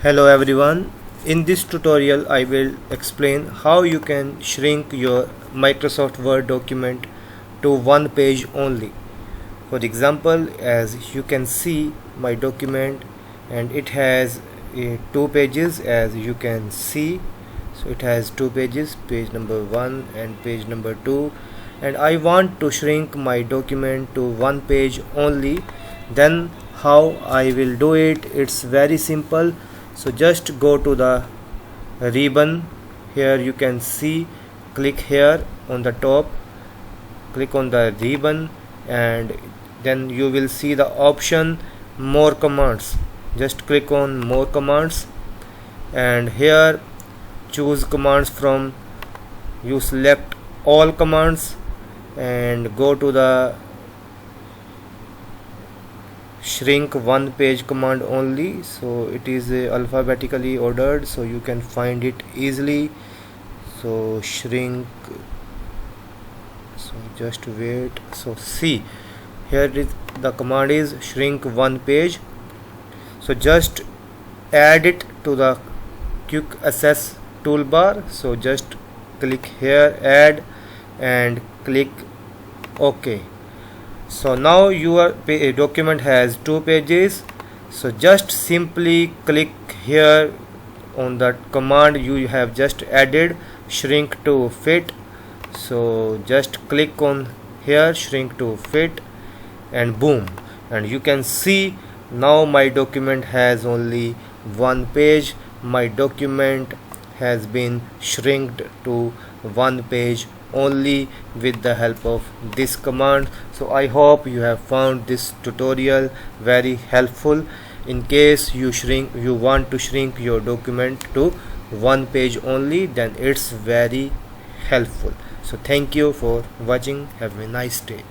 Hello everyone. In this tutorial I will explain how you can shrink your Microsoft Word document to one page only. For example, as you can see my document and it has two pages, as you can see. So it has two pages, page number 1 and page number 2, and I want to shrink my document to one page only. Then how I will do it? It's very simple. So just go to the ribbon. Here you can see, click here on the top, click on the ribbon, and then you will see the option more commands. Just click on more commands, and here choose commands from, you select all commands and go to the shrink one page command only. So it is alphabetically ordered, so you can find it easily. So shrink, so just wait. So see, here is the command is shrink one page. So just add it to the quick access toolbar. So just click here, add, and click OK. So now your document has two pages. So just simply click here on that command you have just added, shrink to fit. So just click on here, shrink to fit, and boom, and you can see now my document has only one page. My document has been shrinked to one page only with the help of this command. So I hope you have found this tutorial very helpful. In case you want to shrink your document to one page only, then it's very helpful. So thank you for watching. Have a nice day.